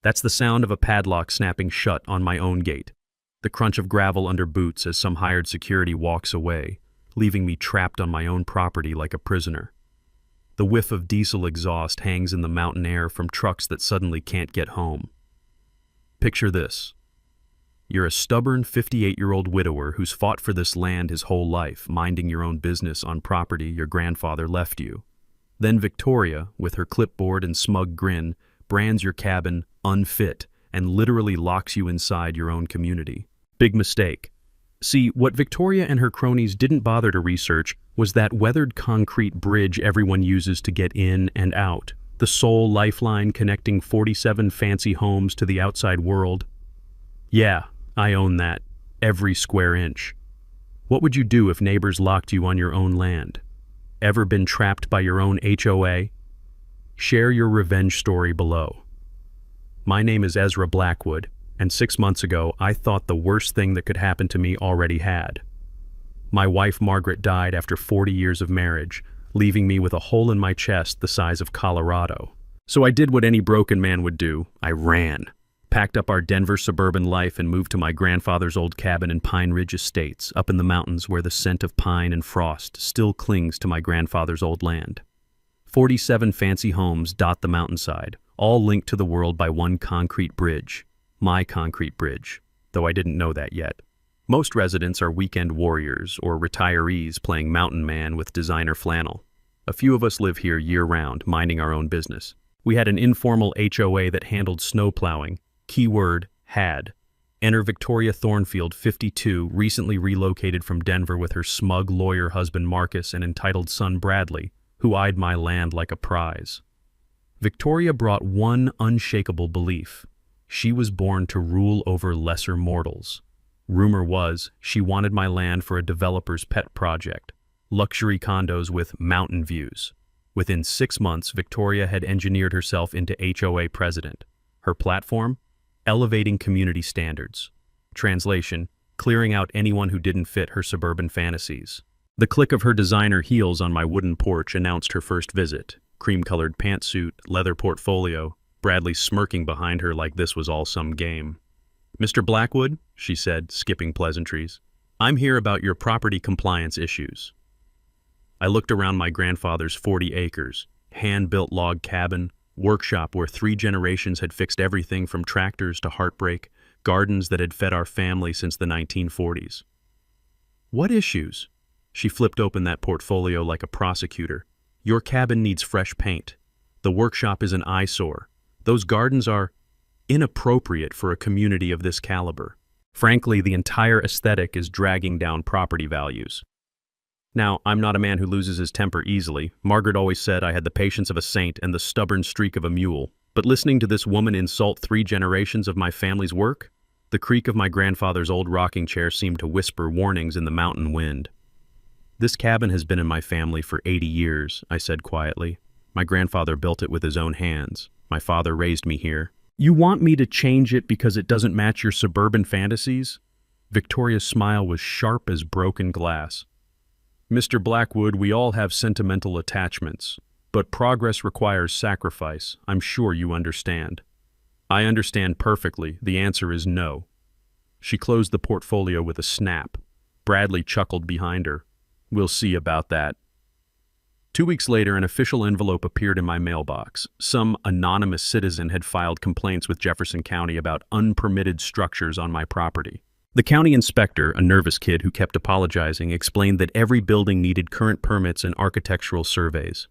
That's the sound of a padlock snapping shut on my own gate, the crunch of gravel under boots as some hired security walks away, leaving me trapped on my own property like a prisoner. The whiff of diesel exhaust hangs in the mountain air from trucks that suddenly can't get home. Picture this. You're a stubborn 58-year-old widower who's fought for this land his whole life, minding your own business on property your grandfather left you. Then Victoria, with her clipboard and smug grin, brands your cabin unfit and literally locks you inside your own community. Big mistake. See, what Victoria and her cronies didn't bother to research was that weathered concrete bridge everyone uses to get in and out, the sole lifeline connecting 47 fancy homes to the outside world. Yeah, I own that, every square inch. What would you do if neighbors locked you on your own land? Ever been trapped by your own HOA? Share your revenge story below. My name is Ezra Blackwood, and 6 months ago I thought the worst thing that could happen to me already had. My wife Margaret died after 40 years of marriage, leaving me with a hole in my chest the size of Colorado. So I did what any broken man would do. I ran. Packed up our Denver suburban life and moved to my grandfather's old cabin in Pine Ridge Estates, up in the mountains where the scent of pine and frost still clings to my grandfather's old land. 47 fancy homes dot the mountainside, all linked to the world by one concrete bridge. My concrete bridge, though I didn't know that yet. Most residents are weekend warriors or retirees playing mountain man with designer flannel. A few of us live here year-round, minding our own business. We had an informal HOA that handled snow plowing. Keyword, had. Enter Victoria Thornfield, 52, recently relocated from Denver with her smug lawyer husband Marcus and entitled son Bradley, who eyed my land like a prize. Victoria brought one unshakable belief. She was born to rule over lesser mortals. Rumor was she wanted my land for a developer's pet project, luxury condos with mountain views. Within 6 months, Victoria had engineered herself into HOA president. Her platform? Elevating community standards. Translation, clearing out anyone who didn't fit her suburban fantasies. The click of her designer heels on my wooden porch announced her first visit. Cream-colored pantsuit, leather portfolio, Bradley smirking behind her like this was all some game. "Mr. Blackwood," she said, skipping pleasantries, "I'm here about your property compliance issues." I looked around my grandfather's 40 acres, hand-built log cabin, workshop where 3 generations had fixed everything from tractors to heartbreak, gardens that had fed our family since the 1940s. "What issues?" She flipped open that portfolio like a prosecutor. "Your cabin needs fresh paint. The workshop is an eyesore. Those gardens are inappropriate for a community of this caliber. Frankly, the entire aesthetic is dragging down property values." Now, I'm not a man who loses his temper easily. Margaret always said I had the patience of a saint and the stubborn streak of a mule. But listening to this woman insult 3 generations of my family's work, the creak of my grandfather's old rocking chair seemed to whisper warnings in the mountain wind. "This cabin has been in my family for 80 years, I said quietly. "My grandfather built it with his own hands. My father raised me here." "You want me to change it because it doesn't match your suburban fantasies?" Victoria's smile was sharp as broken glass. "Mr. Blackwood, we all have sentimental attachments, but progress requires sacrifice. I'm sure you understand." "I understand perfectly. The answer is no." She closed the portfolio with a snap. Bradley chuckled behind her. "We'll see about that." 2 weeks later, an official envelope appeared in my mailbox. Some anonymous citizen had filed complaints with Jefferson County about unpermitted structures on my property. The county inspector, a nervous kid who kept apologizing, explained that every building needed current permits and architectural surveys.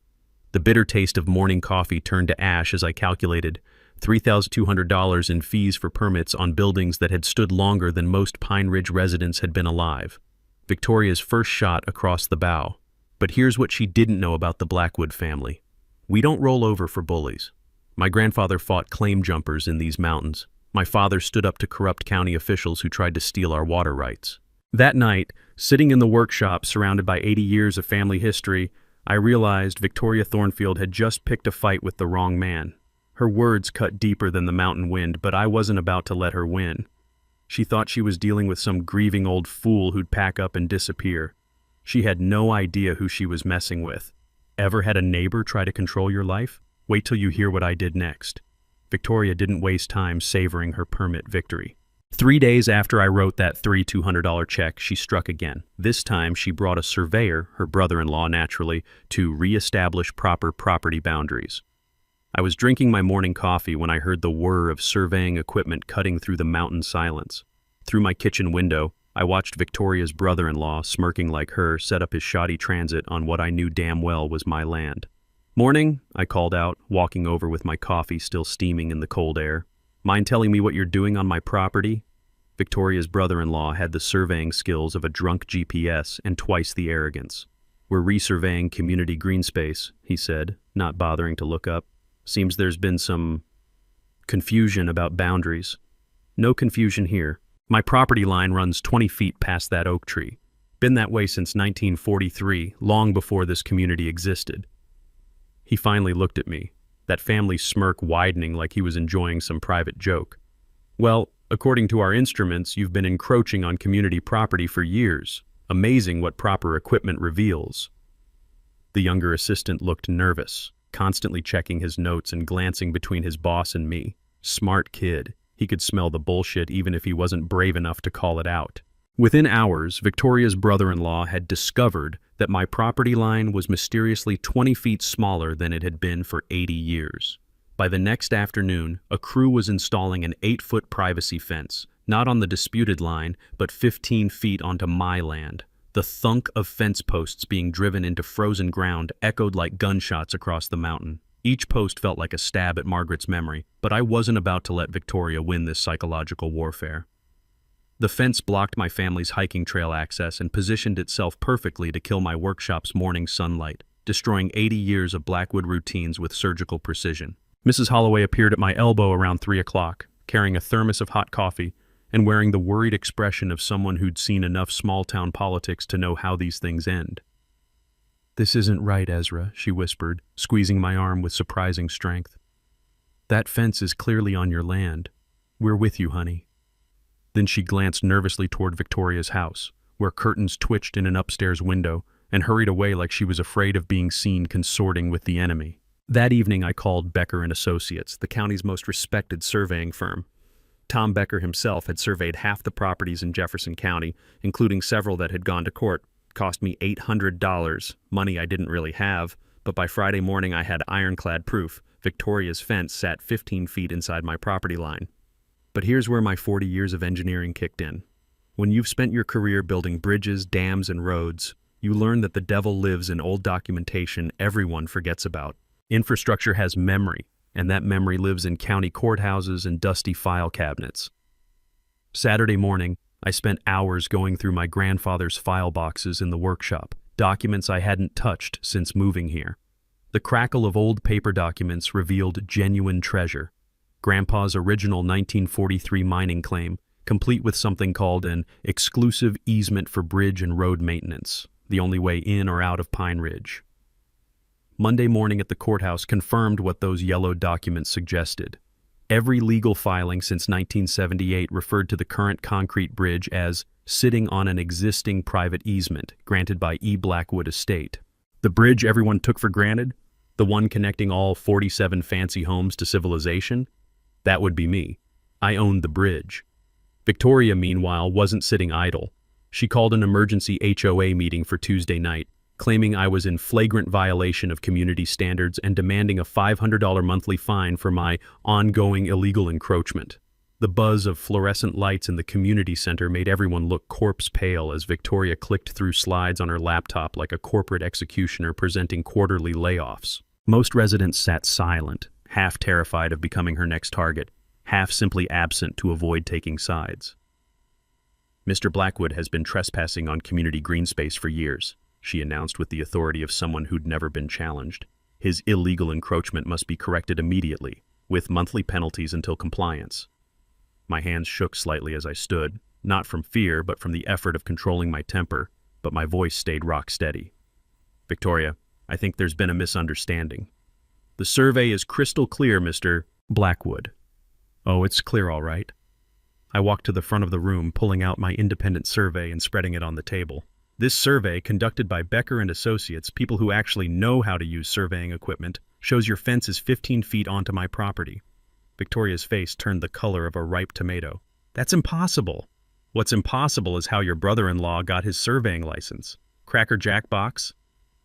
The bitter taste of morning coffee turned to ash as I calculated $3,200 in fees for permits on buildings that had stood longer than most Pine Ridge residents had been alive. Victoria's first shot across the bow. But here's what she didn't know about the Blackwood family. We don't roll over for bullies. My grandfather fought claim jumpers in these mountains. My father stood up to corrupt county officials who tried to steal our water rights. That night, sitting in the workshop surrounded by 80 years of family history, I realized Victoria Thornfield had just picked a fight with the wrong man. Her words cut deeper than the mountain wind, but I wasn't about to let her win. She thought she was dealing with some grieving old fool who'd pack up and disappear. She had no idea who she was messing with. Ever had a neighbor try to control your life? Wait till you hear what I did next. Victoria didn't waste time savoring her permit victory. 3 days after I wrote that $200 check, she struck again. This time, she brought a surveyor, her brother-in-law naturally, to re-establish proper property boundaries. I was drinking my morning coffee when I heard the whir of surveying equipment cutting through the mountain silence. Through my kitchen window, I watched Victoria's brother-in-law, smirking like her, set up his shoddy transit on what I knew damn well was my land. "Morning," I called out, walking over with my coffee still steaming in the cold air. "Mind telling me what you're doing on my property?" Victoria's brother-in-law had the surveying skills of a drunk GPS and twice the arrogance. "We're resurveying community green space," he said, not bothering to look up. "Seems there's been some confusion about boundaries." "No confusion here. My property line runs 20 feet past that oak tree. Been that way since 1943, long before this community existed." He finally looked at me, that family smirk widening like he was enjoying some private joke. "Well, according to our instruments, you've been encroaching on community property for years. Amazing what proper equipment reveals." The younger assistant looked nervous, constantly checking his notes and glancing between his boss and me. Smart kid. He could smell the bullshit even if he wasn't brave enough to call it out. Within hours, Victoria's brother-in-law had discovered that my property line was mysteriously 20 feet smaller than it had been for 80 years. By the next afternoon, a crew was installing an 8-foot privacy fence, not on the disputed line, but 15 feet onto my land. The thunk of fence posts being driven into frozen ground echoed like gunshots across the mountain. Each post felt like a stab at Margaret's memory, but I wasn't about to let Victoria win this psychological warfare. The fence blocked my family's hiking trail access and positioned itself perfectly to kill my workshop's morning sunlight, destroying 80 years of Blackwood routines with surgical precision. Mrs. Holloway appeared at my elbow around 3 o'clock, carrying a thermos of hot coffee and wearing the worried expression of someone who'd seen enough small-town politics to know how these things end. "This isn't right, Ezra," she whispered, squeezing my arm with surprising strength. "That fence is clearly on your land. We're with you, honey." Then she glanced nervously toward Victoria's house, where curtains twitched in an upstairs window, and hurried away like she was afraid of being seen consorting with the enemy. That evening I called Becker and Associates, the county's most respected surveying firm. Tom Becker himself had surveyed half the properties in Jefferson County, including several that had gone to court. Cost me $800, money I didn't really have, but by Friday morning I had ironclad proof. Victoria's fence sat 15 feet inside my property line. But here's where my 40 years of engineering kicked in. When you've spent your career building bridges, dams, and roads, you learn that the devil lives in old documentation everyone forgets about. Infrastructure has memory, and that memory lives in county courthouses and dusty file cabinets. Saturday morning, I spent hours going through my grandfather's file boxes in the workshop, documents I hadn't touched since moving here. The crackle of old paper documents revealed genuine treasure. Grandpa's original 1943 mining claim, complete with something called an exclusive easement for bridge and road maintenance, the only way in or out of Pine Ridge. Monday morning at the courthouse confirmed what those yellowed documents suggested. Every legal filing since 1978 referred to the current concrete bridge as sitting on an existing private easement granted by E. Blackwood Estate. The bridge everyone took for granted? The one connecting all 47 fancy homes to civilization? That would be me. I owned the bridge. Victoria, meanwhile, wasn't sitting idle. She called an emergency HOA meeting for Tuesday night, claiming I was in flagrant violation of community standards and demanding a $500 monthly fine for my ongoing illegal encroachment. The buzz of fluorescent lights in the community center made everyone look corpse pale as Victoria clicked through slides on her laptop like a corporate executioner presenting quarterly layoffs. Most residents sat silent, half terrified of becoming her next target, half simply absent to avoid taking sides. "Mr. Blackwood has been trespassing on community green space for years," she announced with the authority of someone who'd never been challenged. "His illegal encroachment must be corrected immediately, with monthly penalties until compliance." My hands shook slightly as I stood, not from fear but from the effort of controlling my temper, but my voice stayed rock steady. "Victoria, I think there's been a misunderstanding. The survey is crystal clear, Mr. Blackwood." "Oh, it's clear all right." I walked to the front of the room, pulling out my independent survey and spreading it on the table. "This survey, conducted by Becker and Associates, people who actually know how to use surveying equipment, shows your fence is 15 feet onto my property." Victoria's face turned the color of a ripe tomato. That's impossible. What's impossible is how your brother-in-law got his surveying license. Cracker Jack box?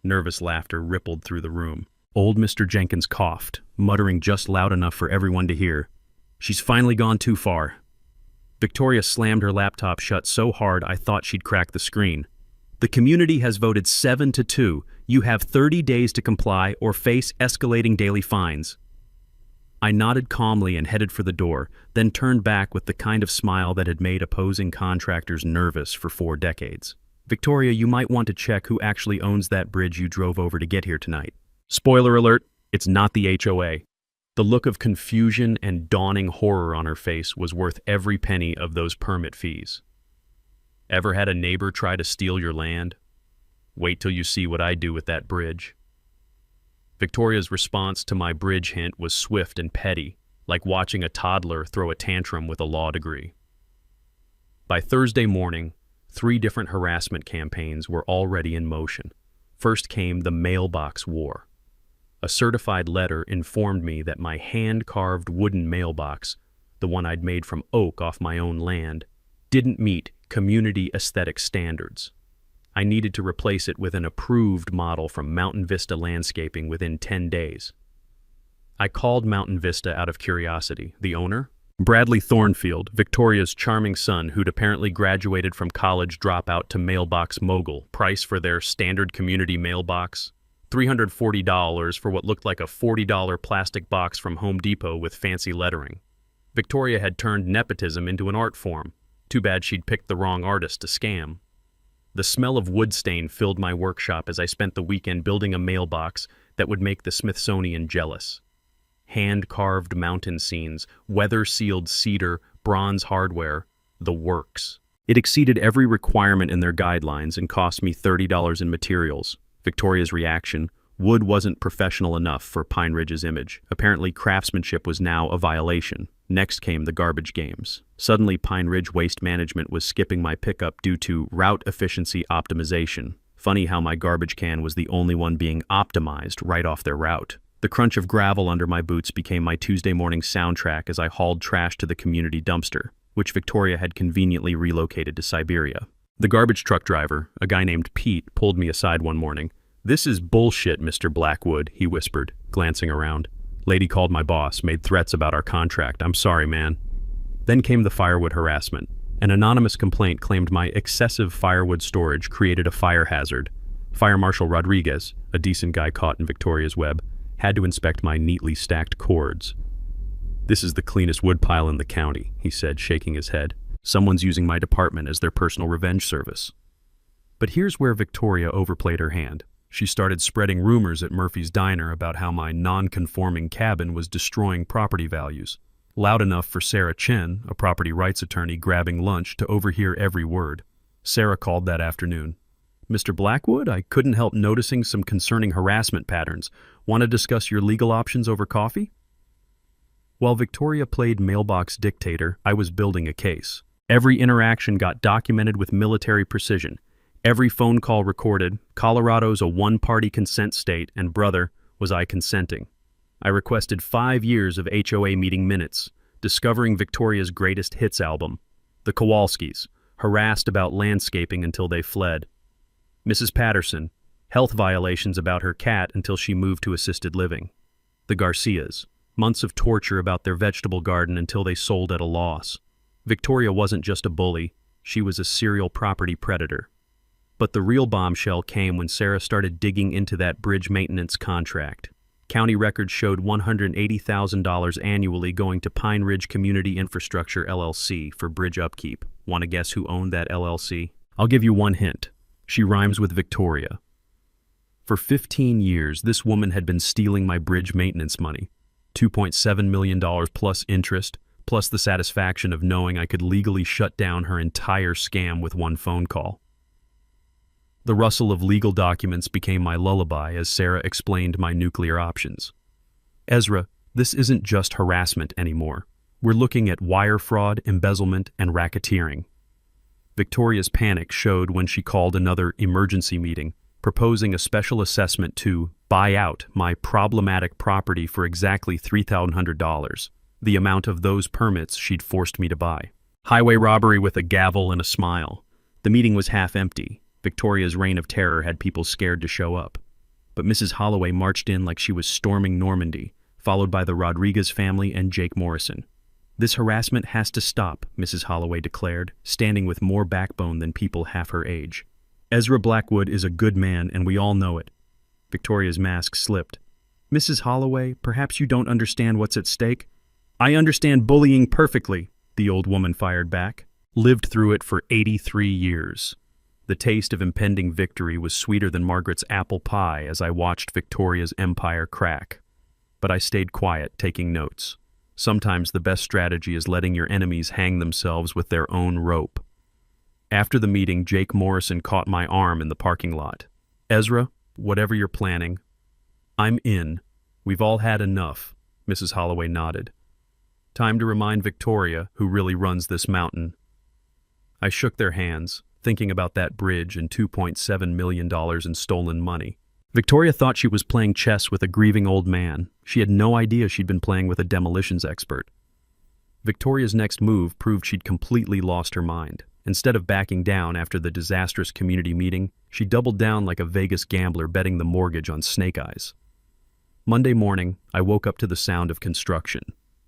Nervous laughter rippled through the room. Old Mr. Jenkins coughed, muttering just loud enough for everyone to hear. She's finally gone too far. Victoria slammed her laptop shut so hard I thought she'd crack the screen. The community has voted 7-2. You have 30 days to comply or face escalating daily fines. I nodded calmly and headed for the door, then turned back with the kind of smile that had made opposing contractors nervous for 4 decades. Victoria, you might want to check who actually owns that bridge you drove over to get here tonight. Spoiler alert, it's not the HOA. The look of confusion and dawning horror on her face was worth every penny of those permit fees. Ever had a neighbor try to steal your land? Wait till you see what I do with that bridge. Victoria's response to my bridge hint was swift and petty, like watching a toddler throw a tantrum with a law degree. By Thursday morning, 3 different harassment campaigns were already in motion. First came the mailbox war. A certified letter informed me that my hand-carved wooden mailbox, the one I'd made from oak off my own land, didn't meet community aesthetic standards. I needed to replace it with an approved model from Mountain Vista Landscaping within 10 days. I called Mountain Vista out of curiosity. The owner? Bradley Thornfield, Victoria's charming son who'd apparently graduated from college dropout to mailbox mogul. Price for their standard community mailbox? $340 for what looked like a $40 plastic box from Home Depot with fancy lettering. Victoria had turned nepotism into an art form. Too bad she'd picked the wrong artist to scam. The smell of wood stain filled my workshop as I spent the weekend building a mailbox that would make the Smithsonian jealous. Hand-carved mountain scenes, weather-sealed cedar, bronze hardware, the works. It exceeded every requirement in their guidelines and cost me $30 in materials. Victoria's reaction: wood wasn't professional enough for Pine Ridge's image. Apparently craftsmanship was now a violation. Next came the garbage games. Suddenly Pine Ridge Waste Management was skipping my pickup due to route efficiency optimization. Funny how my garbage can was the only one being optimized right off their route. The crunch of gravel under my boots became my Tuesday morning soundtrack as I hauled trash to the community dumpster, which Victoria had conveniently relocated to Siberia. The garbage truck driver, a guy named Pete, pulled me aside one morning. "This is bullshit, Mr. Blackwood," he whispered, glancing around. "Lady called my boss, made threats about our contract. I'm sorry, man." Then came the firewood harassment. An anonymous complaint claimed my excessive firewood storage created a fire hazard. Fire Marshal Rodriguez, a decent guy caught in Victoria's web, had to inspect my neatly stacked cords. "This is the cleanest woodpile in the county," he said, shaking his head. "Someone's using my department as their personal revenge service." But here's where Victoria overplayed her hand. She started spreading rumors at Murphy's Diner about how my non-conforming cabin was destroying property values. Loud enough for Sarah Chen, a property rights attorney, grabbing lunch, to overhear every word. Sarah called that afternoon. "Mr. Blackwood, I couldn't help noticing some concerning harassment patterns. Want to discuss your legal options over coffee?" While Victoria played mailbox dictator, I was building a case. Every interaction got documented with military precision. Every phone call recorded. Colorado's a one-party consent state, and brother, was I consenting. I requested 5 years of HOA meeting minutes, discovering Victoria's greatest hits album. The Kowalskis, harassed about landscaping until they fled. Mrs. Patterson, health violations about her cat until she moved to assisted living. The Garcias, months of torture about their vegetable garden until they sold at a loss. Victoria wasn't just a bully, she was a serial property predator. But the real bombshell came when Sarah started digging into that bridge maintenance contract. County records showed $180,000 annually going to Pine Ridge Community Infrastructure LLC for bridge upkeep. Want to guess who owned that LLC? I'll give you one hint. She rhymes with Victoria. For 15 years, this woman had been stealing my bridge maintenance money. $2.7 million plus interest, plus the satisfaction of knowing I could legally shut down her entire scam with one phone call. The rustle of legal documents became my lullaby as Sarah explained my nuclear options. "Ezra, this isn't just harassment anymore. We're looking at wire fraud, embezzlement, and racketeering." Victoria's panic showed when she called another emergency meeting, proposing a special assessment to buy out my problematic property for exactly $3,100. the amount of those permits she'd forced me to buy. Highway robbery with a gavel and a smile. The meeting was half empty. Victoria's reign of terror had people scared to show up. But Mrs. Holloway marched in like she was storming Normandy, followed by the Rodriguez family and Jake Morrison. "This harassment has to stop," Mrs. Holloway declared, standing with more backbone than people half her age. "Ezra Blackwood is a good man, and we all know it." Victoria's mask slipped. "Mrs. Holloway, perhaps you don't understand what's at stake." "I understand bullying perfectly," the old woman fired back. "Lived through it for 83 years. The taste of impending victory was sweeter than Margaret's apple pie as I watched Victoria's empire crack. But I stayed quiet, taking notes. Sometimes the best strategy is letting your enemies hang themselves with their own rope. After the meeting, Jake Morrison caught my arm in the parking lot. "Ezra, whatever you're planning." "I'm in. We've all had enough," Mrs. Holloway nodded. "Time to remind Victoria who really runs this mountain." I shook their hands, thinking about that bridge and $2.7 million in stolen money. Victoria thought she was playing chess with a grieving old man. She had no idea she'd been playing with a demolitions expert. Victoria's next move proved she'd completely lost her mind. Instead of backing down after the disastrous community meeting, she doubled down like a Vegas gambler betting the mortgage on snake eyes. Monday morning, I woke up to the sound of construction.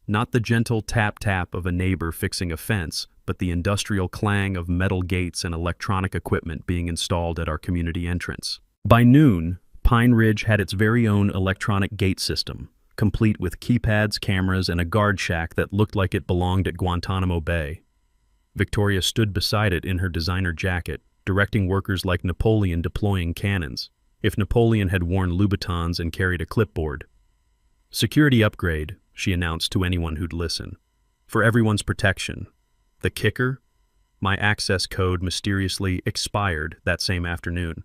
Not the gentle tap-tap of a neighbor fixing a fence, but the industrial clang of metal gates and electronic equipment being installed at our community entrance. By noon, Pine Ridge had its very own electronic gate system, complete with keypads, cameras, and a guard shack that looked like it belonged at Guantanamo Bay. Victoria stood beside it in her designer jacket, directing workers like Napoleon deploying cannons, if Napoleon had worn Louboutins and carried a clipboard. "Security upgrade," she announced to anyone who'd listen. "For everyone's protection." The kicker? My access code mysteriously expired that same afternoon.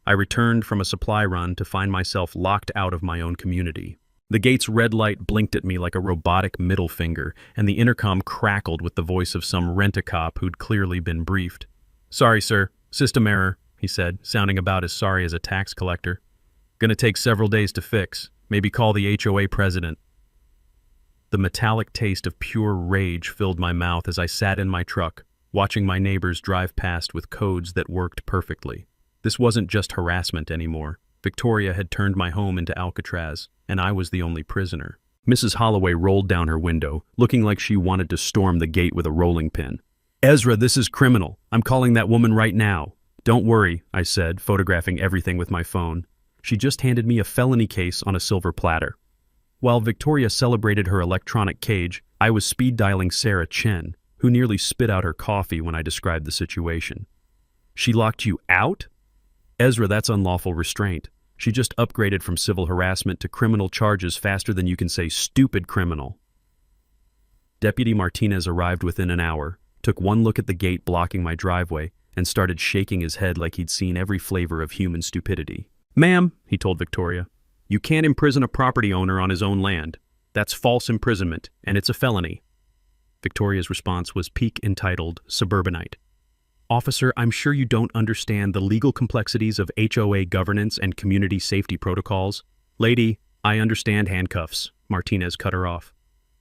I returned from a supply run to find myself locked out of my own community. The gate's red light blinked at me like a robotic middle finger, and the intercom crackled with the voice of some rent-a-cop who'd clearly been briefed. "Sorry, sir. System error," he said, sounding about as sorry as a tax collector. "Gonna take several days to fix. Maybe call the HOA president." The metallic taste of pure rage filled my mouth as I sat in my truck, watching my neighbors drive past with codes that worked perfectly. This wasn't just harassment anymore. Victoria had turned my home into Alcatraz, and I was the only prisoner. Mrs. Holloway rolled down her window, looking like she wanted to storm the gate with a rolling pin. "Ezra, this is criminal. I'm calling that woman right now." "Don't worry," I said, photographing everything with my phone. She just handed me a felony case on a silver platter. While Victoria celebrated her electronic cage, I was speed-dialing Sarah Chen, who nearly spit out her coffee when I described the situation. "She locked you out?" "Ezra, that's unlawful restraint. She just upgraded from civil harassment to criminal charges faster than you can say stupid criminal." Deputy Martinez arrived within an hour, took one look at the gate blocking my driveway, and started shaking his head like he'd seen every flavor of human stupidity. "Ma'am," he told Victoria, "you can't imprison a property owner on his own land. That's false imprisonment, and it's a felony." Victoria's response was peak entitled Suburbanite. "Officer, I'm sure you don't understand the legal complexities of HOA governance and community safety protocols." "Lady, I understand handcuffs," Martinez cut her off.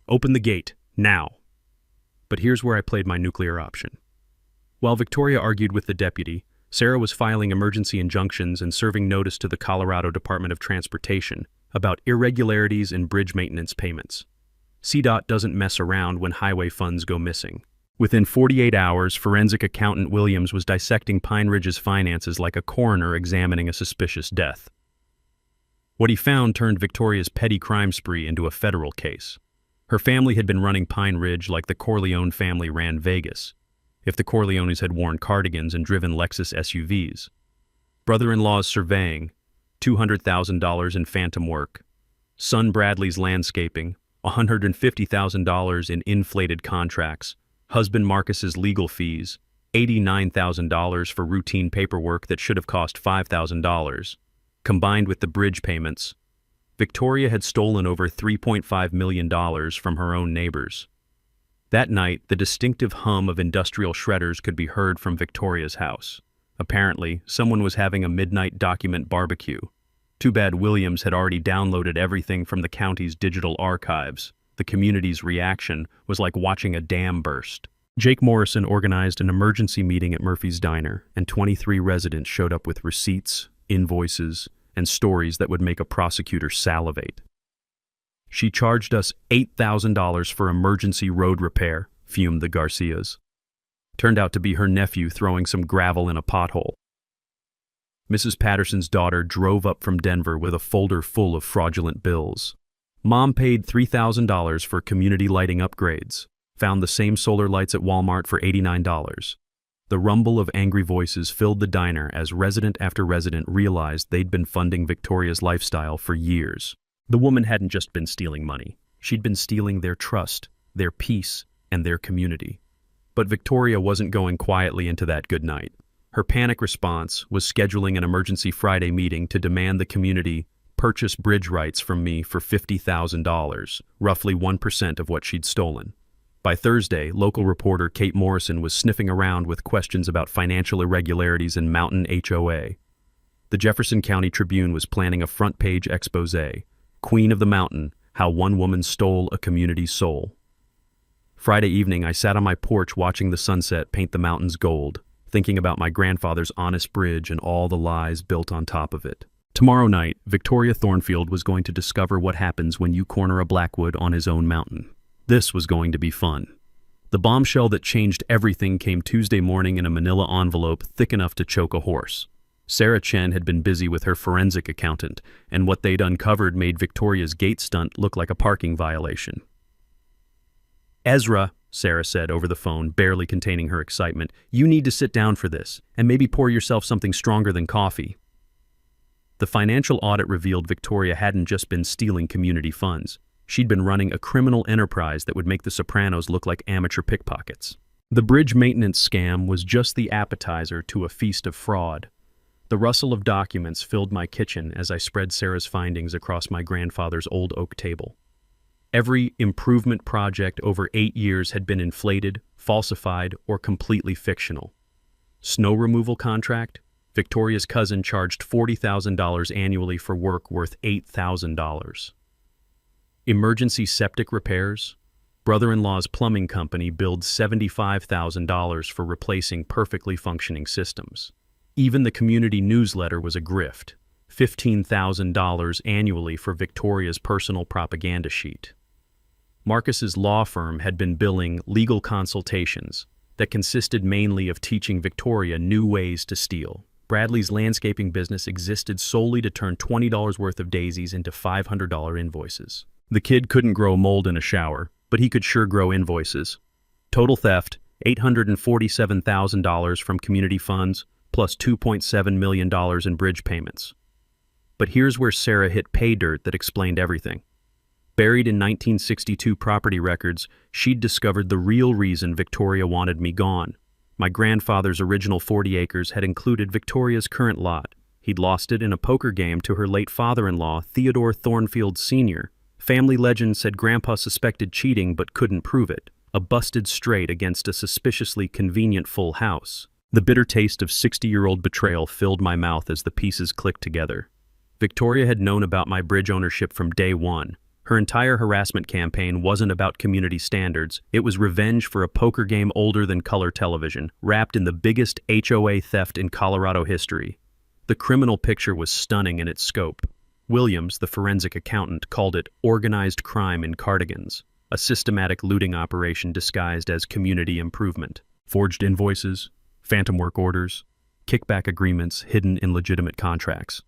"Open the gate, now." But here's where I played my nuclear option. While Victoria argued with the deputy, Sarah was filing emergency injunctions and serving notice to the Colorado Department of Transportation about irregularities in bridge maintenance payments. CDOT doesn't mess around when highway funds go missing. Within 48 hours, forensic accountant Williams was dissecting Pine Ridge's finances like a coroner examining a suspicious death. What he found turned Victoria's petty crime spree into a federal case. Her family had been running Pine Ridge like the Corleone family ran Vegas, if the Corleones had worn cardigans and driven Lexus SUVs. Brother-in-law's surveying, $200,000 in phantom work. Son Bradley's landscaping, $150,000 in inflated contracts. Husband Marcus's legal fees, $89,000 for routine paperwork that should have cost $5,000. Combined with the bridge payments, Victoria had stolen over $3.5 million from her own neighbors. That night, the distinctive hum of industrial shredders could be heard from Victoria's house. Apparently, someone was having a midnight document barbecue. Too bad Williams had already downloaded everything from the county's digital archives. The community's reaction was like watching a dam burst. Jake Morrison organized an emergency meeting at Murphy's Diner, and 23 residents showed up with receipts, invoices, and stories that would make a prosecutor salivate. "She charged us $8,000 for emergency road repair," fumed the Garcias. Turned out to be her nephew throwing some gravel in a pothole. Mrs. Patterson's daughter drove up from Denver with a folder full of fraudulent bills. Mom paid $3,000 for community lighting upgrades, found the same solar lights at Walmart for $89. The rumble of angry voices filled the diner as resident after resident realized they'd been funding Victoria's lifestyle for years. The woman hadn't just been stealing money. She'd been stealing their trust, their peace, and their community. But Victoria wasn't going quietly into that good night. Her panic response was scheduling an emergency Friday meeting to demand the community purchase bridge rights from me for $50,000, roughly 1% of what she'd stolen. By Thursday, local reporter Kate Morrison was sniffing around with questions about financial irregularities in Mountain HOA. The Jefferson County Tribune was planning a front-page exposé, Queen of the Mountain, How One Woman Stole a Community's Soul. Friday evening, I sat on my porch watching the sunset paint the mountains gold, thinking about my grandfather's honest bridge and all the lies built on top of it. Tomorrow night, Victoria Thornfield was going to discover what happens when you corner a Blackwood on his own mountain. This was going to be fun. The bombshell that changed everything came Tuesday morning in a manila envelope thick enough to choke a horse. Sarah Chen had been busy with her forensic accountant, and what they'd uncovered made Victoria's gate stunt look like a parking violation. "Ezra," Sarah said over the phone, barely containing her excitement, "you need to sit down for this, and maybe pour yourself something stronger than coffee." The financial audit revealed Victoria hadn't just been stealing community funds. She'd been running a criminal enterprise that would make the Sopranos look like amateur pickpockets. The bridge maintenance scam was just the appetizer to a feast of fraud. The rustle of documents filled my kitchen as I spread Sarah's findings across my grandfather's old oak table. Every improvement project over 8 years had been inflated, falsified, or completely fictional. Snow removal contract? Victoria's cousin charged $40,000 annually for work worth $8,000. Emergency septic repairs? Brother-in-law's plumbing company billed $75,000 for replacing perfectly functioning systems. Even the community newsletter was a grift, $15,000 annually for Victoria's personal propaganda sheet. Marcus's law firm had been billing legal consultations that consisted mainly of teaching Victoria new ways to steal. Bradley's landscaping business existed solely to turn $20 worth of daisies into $500 invoices. The kid couldn't grow mold in a shower, but he could sure grow invoices. Total theft, $847,000 from community funds, plus $2.7 million in bridge payments. But here's where Sarah hit pay dirt that explained everything. Buried in 1962 property records, she'd discovered the real reason Victoria wanted me gone. My grandfather's original 40 acres had included Victoria's current lot. He'd lost it in a poker game to her late father-in-law, Theodore Thornfield Sr. Family legend said Grandpa suspected cheating but couldn't prove it, a busted straight against a suspiciously convenient full house. The bitter taste of 60-year-old betrayal filled my mouth as the pieces clicked together. Victoria had known about my bridge ownership from day one. Her entire harassment campaign wasn't about community standards. It was revenge for a poker game older than color television, wrapped in the biggest HOA theft in Colorado history. The criminal picture was stunning in its scope. Williams, the forensic accountant, called it organized crime in cardigans, a systematic looting operation disguised as community improvement. Forged invoices, phantom work orders, kickback agreements hidden in legitimate contracts.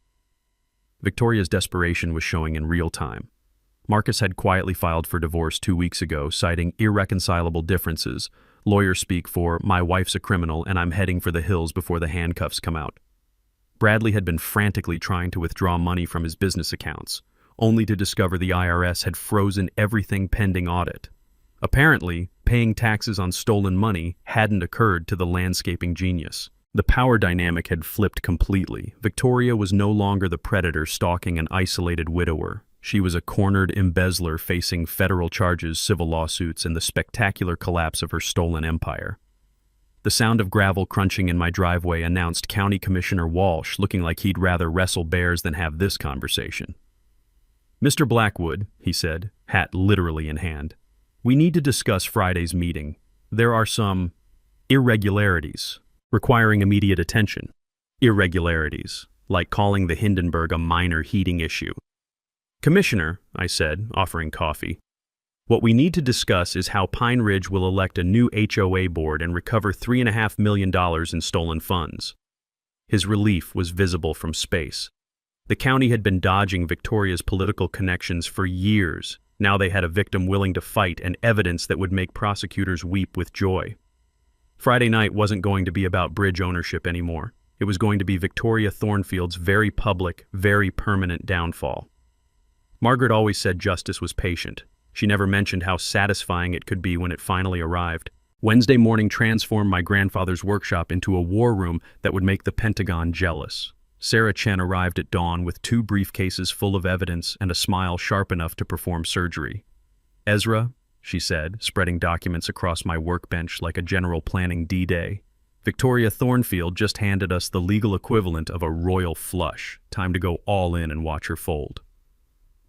Victoria's desperation was showing in real time. Marcus had quietly filed for divorce 2 weeks ago, citing irreconcilable differences. Lawyers speak for, "My wife's a criminal and I'm heading for the hills before the handcuffs come out." Bradley had been frantically trying to withdraw money from his business accounts, only to discover the IRS had frozen everything pending audit. Apparently, paying taxes on stolen money hadn't occurred to the landscaping genius. The power dynamic had flipped completely. Victoria was no longer the predator stalking an isolated widower. She was a cornered embezzler facing federal charges, civil lawsuits, and the spectacular collapse of her stolen empire. The sound of gravel crunching in my driveway announced County Commissioner Walsh, looking like he'd rather wrestle bears than have this conversation. "Mr. Blackwood," he said, hat literally in hand. "We need to discuss Friday's meeting. There are some irregularities requiring immediate attention." Irregularities, like calling the Hindenburg a minor heating issue. "Commissioner," I said, offering coffee, "what we need to discuss is how Pine Ridge will elect a new HOA board and recover $3.5 million in stolen funds." His relief was visible from space. The county had been dodging Victoria's political connections for years. Now they had a victim willing to fight and evidence that would make prosecutors weep with joy. Friday night wasn't going to be about bridge ownership anymore. It was going to be Victoria Thornfield's very public, very permanent downfall. Margaret always said justice was patient. She never mentioned how satisfying it could be when it finally arrived. Wednesday morning transformed my grandfather's workshop into a war room that would make the Pentagon jealous. Sarah Chen arrived at dawn with 2 briefcases full of evidence and a smile sharp enough to perform surgery. "Ezra," she said, spreading documents across my workbench like a general planning D-Day, "Victoria Thornfield just handed us the legal equivalent of a royal flush. Time to go all in and watch her fold."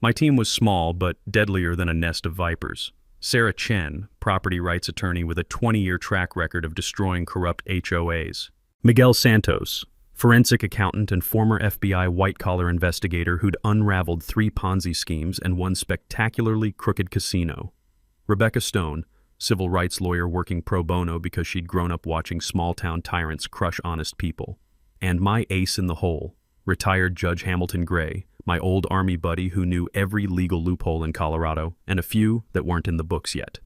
My team was small, but deadlier than a nest of vipers. Sarah Chen, property rights attorney with a 20-year track record of destroying corrupt HOAs. Miguel Santos, forensic accountant and former FBI white-collar investigator who'd unraveled 3 Ponzi schemes and one spectacularly crooked casino. Rebecca Stone, civil rights lawyer working pro bono because she'd grown up watching small-town tyrants crush honest people. And my ace in the hole, retired Judge Hamilton Gray, my old Army buddy who knew every legal loophole in Colorado, and a few that weren't in the books yet.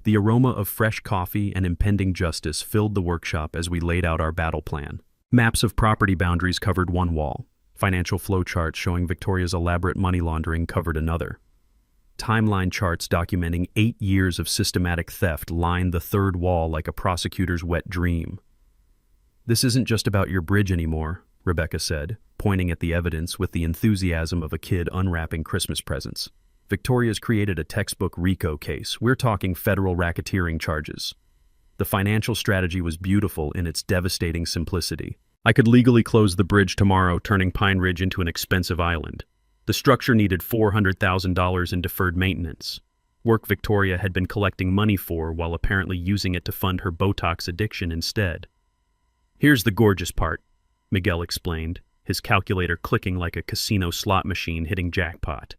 The aroma of fresh coffee and impending justice filled the workshop as we laid out our battle plan. Maps of property boundaries covered one wall. Financial flowcharts showing Victoria's elaborate money laundering covered another. Timeline charts documenting 8 years of systematic theft lined the third wall like a prosecutor's wet dream. "This isn't just about your bridge anymore," Rebecca said, pointing at the evidence with the enthusiasm of a kid unwrapping Christmas presents. "Victoria's created a textbook RICO case. We're talking federal racketeering charges." The financial strategy was beautiful in its devastating simplicity. I could legally close the bridge tomorrow, turning Pine Ridge into an expensive island. The structure needed $400,000 in deferred maintenance, work Victoria had been collecting money for while apparently using it to fund her Botox addiction instead. "Here's the gorgeous part," Miguel explained, his calculator clicking like a casino slot machine hitting jackpot.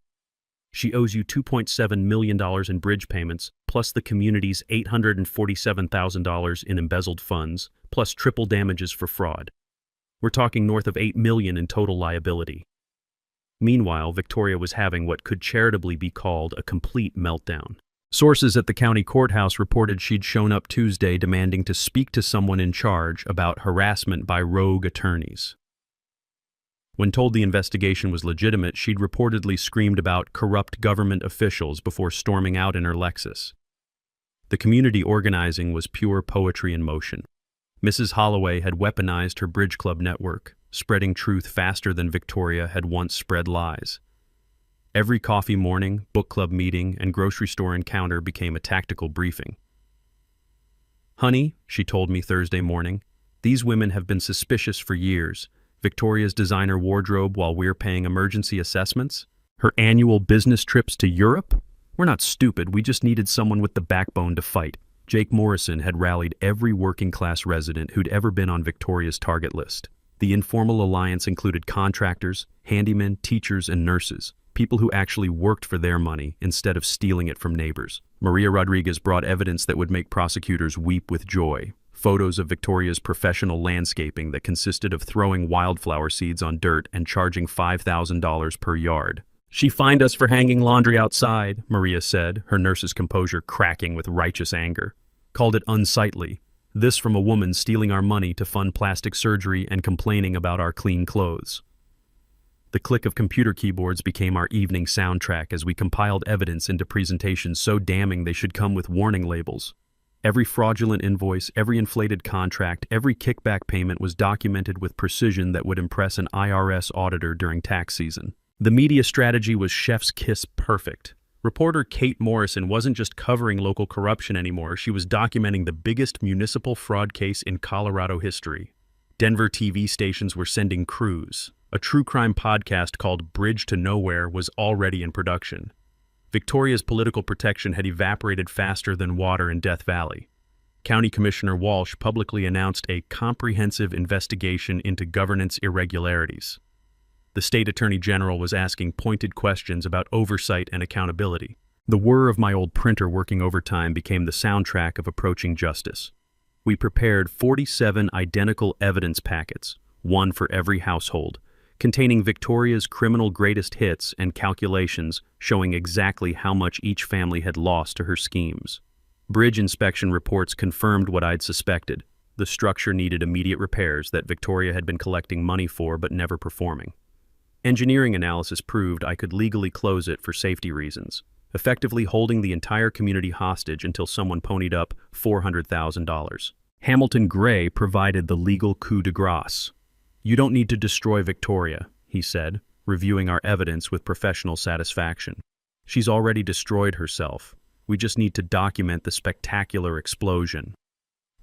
"She owes you $2.7 million in bridge payments, plus the community's $847,000 in embezzled funds, plus triple damages for fraud. We're talking north of $8 million in total liability." Meanwhile, Victoria was having what could charitably be called a complete meltdown. Sources at the county courthouse reported she'd shown up Tuesday demanding to speak to someone in charge about harassment by rogue attorneys. When told the investigation was legitimate, she'd reportedly screamed about corrupt government officials before storming out in her Lexus. The community organizing was pure poetry in motion. Mrs. Holloway had weaponized her Bridge Club network, spreading truth faster than Victoria had once spread lies. Every coffee morning, book club meeting, and grocery store encounter became a tactical briefing. "Honey," she told me Thursday morning, "these women have been suspicious for years. Victoria's designer wardrobe while we're paying emergency assessments? Her annual business trips to Europe? We're not stupid, we just needed someone with the backbone to fight." Jake Morrison had rallied every working-class resident who'd ever been on Victoria's target list. The informal alliance included contractors, handymen, teachers, and nurses, people who actually worked for their money instead of stealing it from neighbors. Maria Rodriguez brought evidence that would make prosecutors weep with joy. Photos of Victoria's professional landscaping that consisted of throwing wildflower seeds on dirt and charging $5,000 per yard. "She fined us for hanging laundry outside," Maria said, her nurse's composure cracking with righteous anger. "Called it unsightly. This from a woman stealing our money to fund plastic surgery and complaining about our clean clothes." The click of computer keyboards became our evening soundtrack as we compiled evidence into presentations so damning they should come with warning labels. Every fraudulent invoice, every inflated contract, every kickback payment was documented with precision that would impress an IRS auditor during tax season. The media strategy was chef's kiss perfect. Reporter Kate Morrison wasn't just covering local corruption anymore, she was documenting the biggest municipal fraud case in Colorado history. Denver TV stations were sending crews. A true crime podcast called Bridge to Nowhere was already in production. Victoria's political protection had evaporated faster than water in Death Valley. County Commissioner Walsh publicly announced a comprehensive investigation into governance irregularities. The state attorney general was asking pointed questions about oversight and accountability. The whir of my old printer working overtime became the soundtrack of approaching justice. We prepared 47 identical evidence packets, one for every household, containing Victoria's criminal greatest hits and calculations showing exactly how much each family had lost to her schemes. Bridge inspection reports confirmed what I'd suspected. The structure needed immediate repairs that Victoria had been collecting money for but never performing. Engineering analysis proved I could legally close it for safety reasons, effectively holding the entire community hostage until someone ponied up $400,000. Hamilton Gray provided the legal coup de grace. "You don't need to destroy Victoria," he said, reviewing our evidence with professional satisfaction. "She's already destroyed herself. We just need to document the spectacular explosion."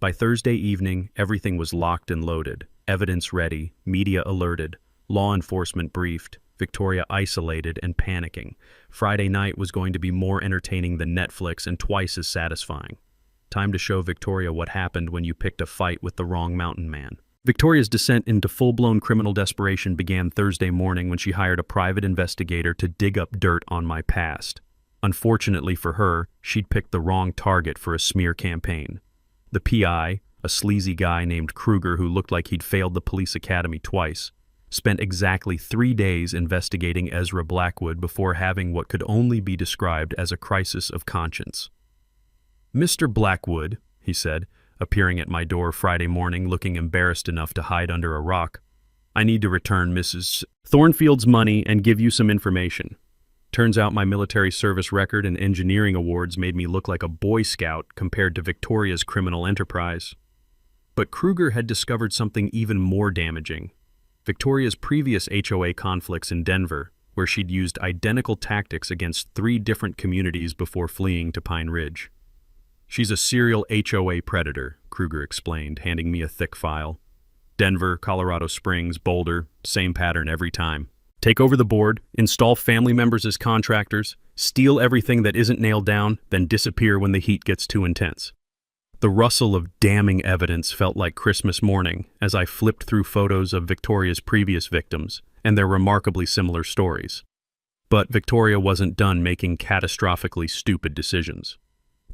By Thursday evening, everything was locked and loaded, evidence ready, media alerted, law enforcement briefed, Victoria isolated and panicking. Friday night was going to be more entertaining than Netflix and twice as satisfying. Time to show Victoria what happened when you picked a fight with the wrong mountain man. Victoria's descent into full-blown criminal desperation began Thursday morning when she hired a private investigator to dig up dirt on my past. Unfortunately for her, she'd picked the wrong target for a smear campaign. The PI, a sleazy guy named Kruger who looked like he'd failed the police academy twice, spent exactly 3 days investigating Ezra Blackwood before having what could only be described as a crisis of conscience. "Mr. Blackwood," he said, appearing at my door Friday morning looking embarrassed enough to hide under a rock, "I need to return Mrs. Thornfield's money and give you some information. Turns out my military service record and engineering awards made me look like a Boy Scout compared to Victoria's criminal enterprise." But Kruger had discovered something even more damaging. Victoria's previous HOA conflicts in Denver, where she'd used identical tactics against 3 different communities before fleeing to Pine Ridge. "She's a serial HOA predator," Kruger explained, handing me a thick file. "Denver, Colorado Springs, Boulder, same pattern every time. Take over the board, install family members as contractors, steal everything that isn't nailed down, then disappear when the heat gets too intense." The rustle of damning evidence felt like Christmas morning as I flipped through photos of Victoria's previous victims and their remarkably similar stories. But Victoria wasn't done making catastrophically stupid decisions.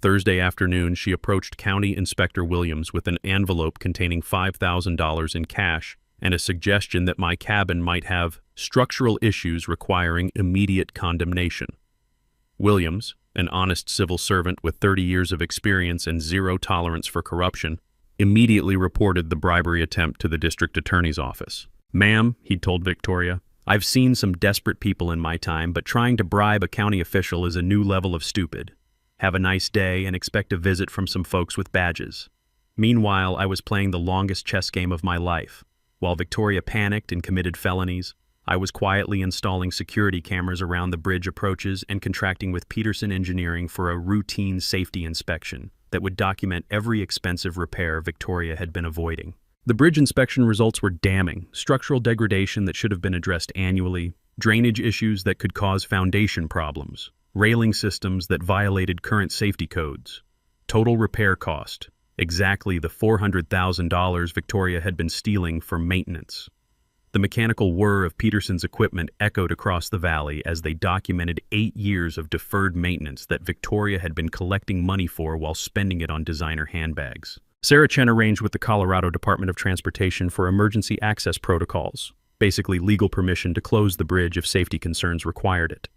Thursday afternoon, she approached County Inspector Williams with an envelope containing $5,000 in cash and a suggestion that my cabin might have structural issues requiring immediate condemnation. Williams, an honest civil servant with 30 years of experience and zero tolerance for corruption, immediately reported the bribery attempt to the district attorney's office. "Ma'am," he'd told Victoria, "I've seen some desperate people in my time, but trying to bribe a county official is a new level of stupid. Have a nice day and expect a visit from some folks with badges." Meanwhile, I was playing the longest chess game of my life. While Victoria panicked and committed felonies, I was quietly installing security cameras around the bridge approaches and contracting with Peterson Engineering for a routine safety inspection that would document every expensive repair Victoria had been avoiding. The bridge inspection results were damning: structural degradation that should have been addressed annually, drainage issues that could cause foundation problems, railing systems that violated current safety codes. Total repair cost: exactly the $400,000 Victoria had been stealing for maintenance. The mechanical whir of Peterson's equipment echoed across the valley as they documented 8 years of deferred maintenance that Victoria had been collecting money for while spending it on designer handbags. Sarah Chen arranged with the Colorado Department of Transportation for emergency access protocols, basically legal permission to close the bridge if safety concerns required it.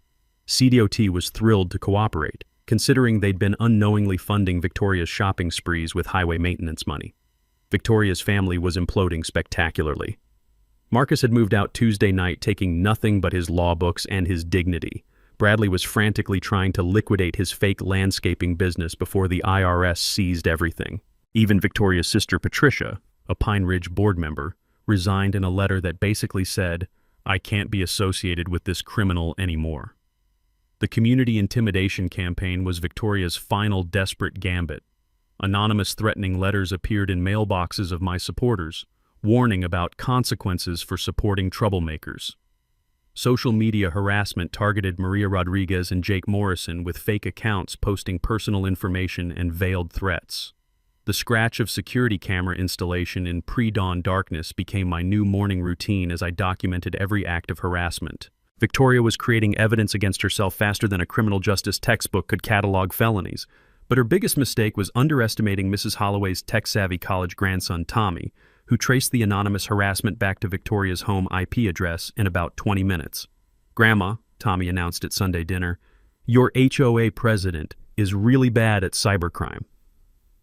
CDOT was thrilled to cooperate, considering they'd been unknowingly funding Victoria's shopping sprees with highway maintenance money. Victoria's family was imploding spectacularly. Marcus had moved out Tuesday night, taking nothing but his law books and his dignity. Bradley was frantically trying to liquidate his fake landscaping business before the IRS seized everything. Even Victoria's sister Patricia, a Pine Ridge board member, resigned in a letter that basically said, "I can't be associated with this criminal anymore." The community intimidation campaign was Victoria's final desperate gambit. Anonymous threatening letters appeared in mailboxes of my supporters, warning about consequences for supporting troublemakers. Social media harassment targeted Maria Rodriguez and Jake Morrison with fake accounts posting personal information and veiled threats. The scratch of security camera installation in pre-dawn darkness became my new morning routine as I documented every act of harassment. Victoria was creating evidence against herself faster than a criminal justice textbook could catalog felonies. But her biggest mistake was underestimating Mrs. Holloway's tech-savvy college grandson, Tommy, who traced the anonymous harassment back to Victoria's home IP address in about 20 minutes. "Grandma," Tommy announced at Sunday dinner, "your HOA president is really bad at cybercrime."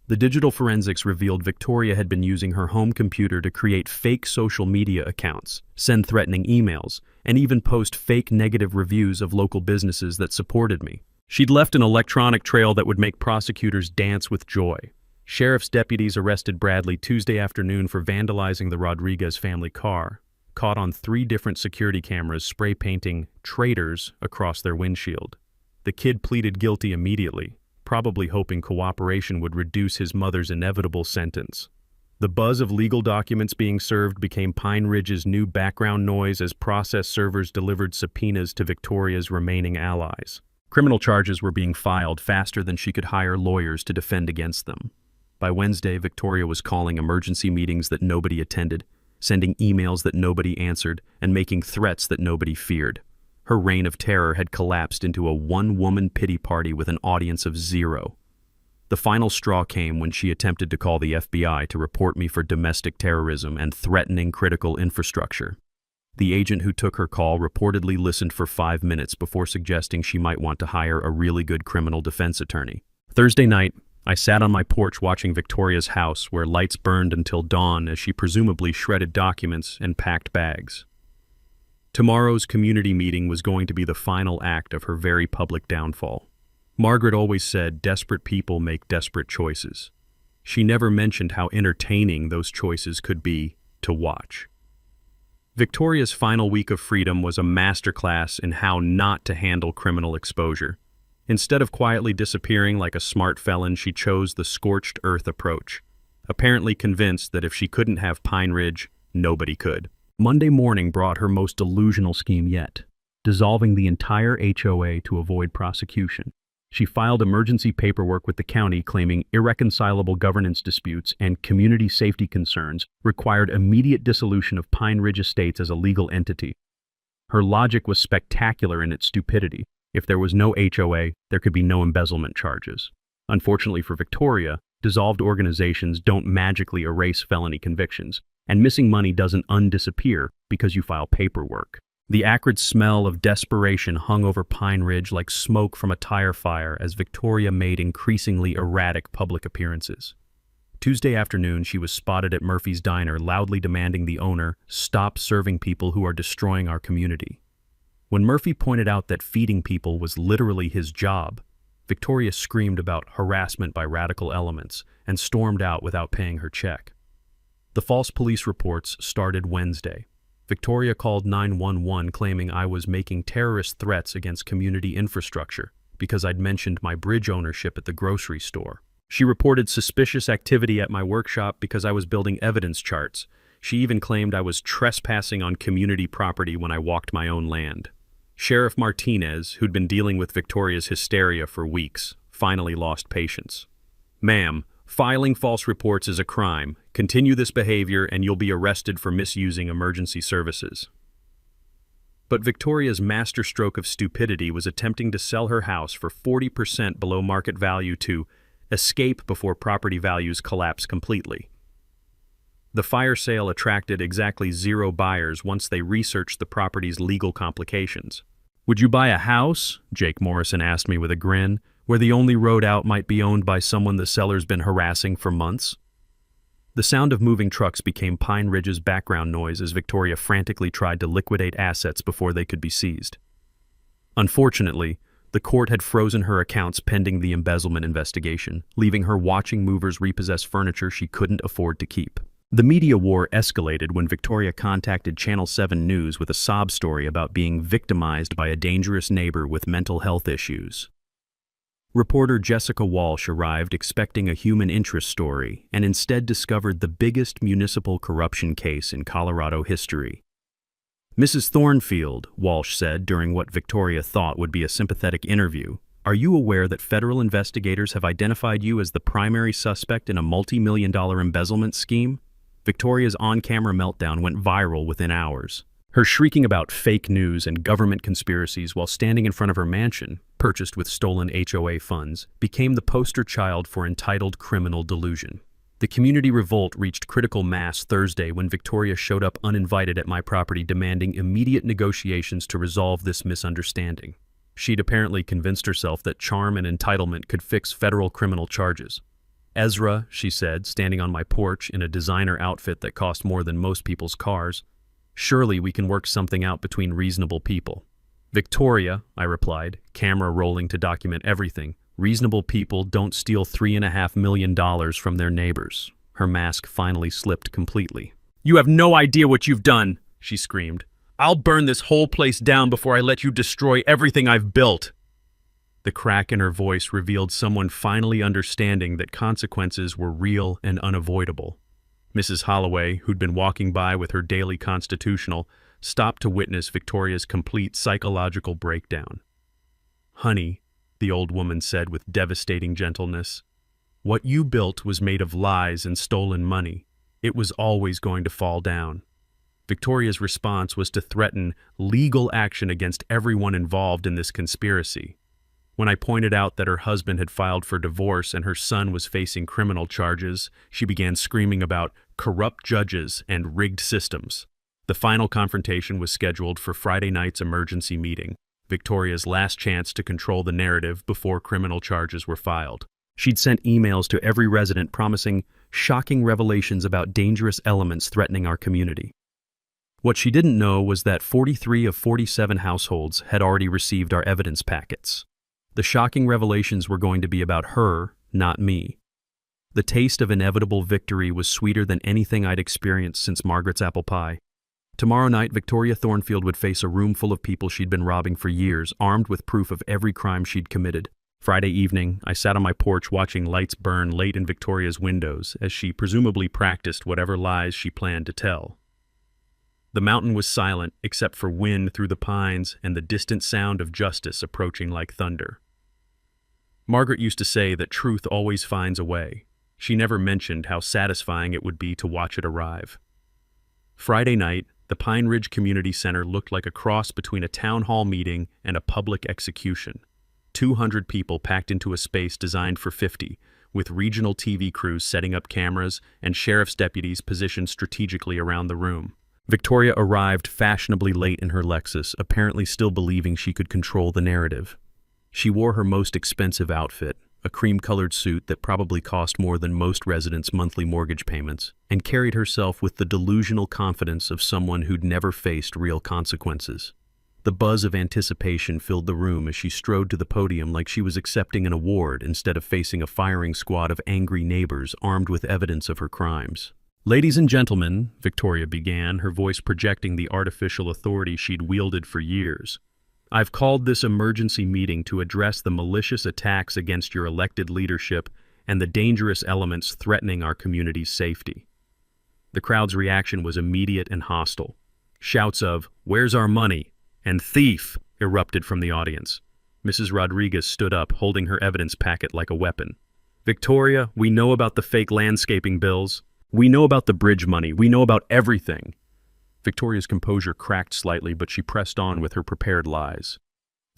The digital forensics revealed Victoria had been using her home computer to create fake social media accounts, send threatening emails, and even post fake negative reviews of local businesses that supported me. She'd left an electronic trail that would make prosecutors dance with joy. Sheriff's deputies arrested Bradley Tuesday afternoon for vandalizing the Rodriguez family car, caught on 3 different security cameras spray painting "traitors" across their windshield. The kid pleaded guilty immediately, probably hoping cooperation would reduce his mother's inevitable sentence. The buzz of legal documents being served became Pine Ridge's new background noise as process servers delivered subpoenas to Victoria's remaining allies. Criminal charges were being filed faster than she could hire lawyers to defend against them. By Wednesday, Victoria was calling emergency meetings that nobody attended, sending emails that nobody answered, and making threats that nobody feared. Her reign of terror had collapsed into a one-woman pity party with an audience of 0. The final straw came when she attempted to call the FBI to report me for domestic terrorism and threatening critical infrastructure. The agent who took her call reportedly listened for 5 minutes before suggesting she might want to hire a really good criminal defense attorney. Thursday night, I sat on my porch watching Victoria's house where lights burned until dawn as she presumably shredded documents and packed bags. Tomorrow's community meeting was going to be the final act of her very public downfall. Margaret always said desperate people make desperate choices. She never mentioned how entertaining those choices could be to watch. Victoria's final week of freedom was a masterclass in how not to handle criminal exposure. Instead of quietly disappearing like a smart felon, she chose the scorched earth approach, apparently convinced that if she couldn't have Pine Ridge, nobody could. Monday morning brought her most delusional scheme yet, dissolving the entire HOA to avoid prosecution. She filed emergency paperwork with the county claiming irreconcilable governance disputes and community safety concerns required immediate dissolution of Pine Ridge Estates as a legal entity. Her logic was spectacular in its stupidity. If there was no HOA, there could be no embezzlement charges. Unfortunately for Victoria, dissolved organizations don't magically erase felony convictions, and missing money doesn't undisappear because you file paperwork. The acrid smell of desperation hung over Pine Ridge like smoke from a tire fire as Victoria made increasingly erratic public appearances. Tuesday afternoon, she was spotted at Murphy's Diner loudly demanding the owner stop serving people who are destroying our community. When Murphy pointed out that feeding people was literally his job, Victoria screamed about harassment by radical elements and stormed out without paying her check. The false police reports started Wednesday. Victoria called 911 claiming I was making terrorist threats against community infrastructure because I'd mentioned my bridge ownership at the grocery store. She reported suspicious activity at my workshop because I was building evidence charts. She even claimed I was trespassing on community property when I walked my own land. Sheriff Martinez, who'd been dealing with Victoria's hysteria for weeks, finally lost patience. "Ma'am, filing false reports is a crime. Continue this behavior and you'll be arrested for misusing emergency services." But Victoria's masterstroke of stupidity was attempting to sell her house for 40% below market value to escape before property values collapse completely. The fire sale attracted exactly 0 buyers once they researched the property's legal complications. "Would you buy a house?" Jake Morrison asked me with a grin, "where the only road out might be owned by someone the seller's been harassing for months?" The sound of moving trucks became Pine Ridge's background noise as Victoria frantically tried to liquidate assets before they could be seized. Unfortunately, the court had frozen her accounts pending the embezzlement investigation, leaving her watching movers repossess furniture she couldn't afford to keep. The media war escalated when Victoria contacted Channel 7 News with a sob story about being victimized by a dangerous neighbor with mental health issues. Reporter Jessica Walsh arrived expecting a human interest story and instead discovered the biggest municipal corruption case in Colorado history. Mrs. Thornfield, Walsh said during what Victoria thought would be a sympathetic interview, are you aware that federal investigators have identified you as the primary suspect in a multi-million-dollar embezzlement scheme? Victoria's on-camera meltdown went viral within hours. Her shrieking about fake news and government conspiracies while standing in front of her mansion, purchased with stolen HOA funds, became the poster child for entitled criminal delusion. The community revolt reached critical mass Thursday when Victoria showed up uninvited at my property demanding immediate negotiations to resolve this misunderstanding. She'd apparently convinced herself that charm and entitlement could fix federal criminal charges. Ezra, she said, standing on my porch in a designer outfit that cost more than most people's cars, surely we can work something out between reasonable people. Victoria, I replied, camera rolling to document everything. Reasonable people don't steal $3.5 million from their neighbors. Her mask finally slipped completely. You have no idea what you've done, she screamed. I'll burn this whole place down before I let you destroy everything I've built. The crack in her voice revealed someone finally understanding that consequences were real and unavoidable. Mrs. Holloway, who'd been walking by with her daily constitutional, stopped to witness Victoria's complete psychological breakdown. Honey, the old woman said with devastating gentleness, what you built was made of lies and stolen money. It was always going to fall down. Victoria's response was to threaten legal action against everyone involved in this conspiracy. When I pointed out that her husband had filed for divorce and her son was facing criminal charges, she began screaming about corrupt judges and rigged systems. The final confrontation was scheduled for Friday night's emergency meeting, Victoria's last chance to control the narrative before criminal charges were filed. She'd sent emails to every resident promising shocking revelations about dangerous elements threatening our community. What she didn't know was that 43 of 47 households had already received our evidence packets. The shocking revelations were going to be about her, not me. The taste of inevitable victory was sweeter than anything I'd experienced since Margaret's apple pie. Tomorrow night, Victoria Thornfield would face a room full of people she'd been robbing for years, armed with proof of every crime she'd committed. Friday evening, I sat on my porch watching lights burn late in Victoria's windows as she presumably practiced whatever lies she planned to tell. The mountain was silent except for wind through the pines and the distant sound of justice approaching like thunder. Margaret used to say that truth always finds a way. She never mentioned how satisfying it would be to watch it arrive. Friday night, the Pine Ridge Community Center looked like a cross between a town hall meeting and a public execution. 200 people packed into a space designed for 50, with regional TV crews setting up cameras and sheriff's deputies positioned strategically around the room. Victoria arrived fashionably late in her Lexus, apparently still believing she could control the narrative. She wore her most expensive outfit, a cream-colored suit that probably cost more than most residents' monthly mortgage payments, and carried herself with the delusional confidence of someone who'd never faced real consequences. The buzz of anticipation filled the room as she strode to the podium like she was accepting an award instead of facing a firing squad of angry neighbors armed with evidence of her crimes. Ladies and gentlemen, Victoria began, her voice projecting the artificial authority she'd wielded for years. I've called this emergency meeting to address the malicious attacks against your elected leadership and the dangerous elements threatening our community's safety. The crowd's reaction was immediate and hostile. Shouts of, "Where's our money?" and "Thief!" erupted from the audience. Mrs. Rodriguez stood up, holding her evidence packet like a weapon. Victoria, we know about the fake landscaping bills. We know about the bridge money. We know about everything. Victoria's composure cracked slightly, but she pressed on with her prepared lies.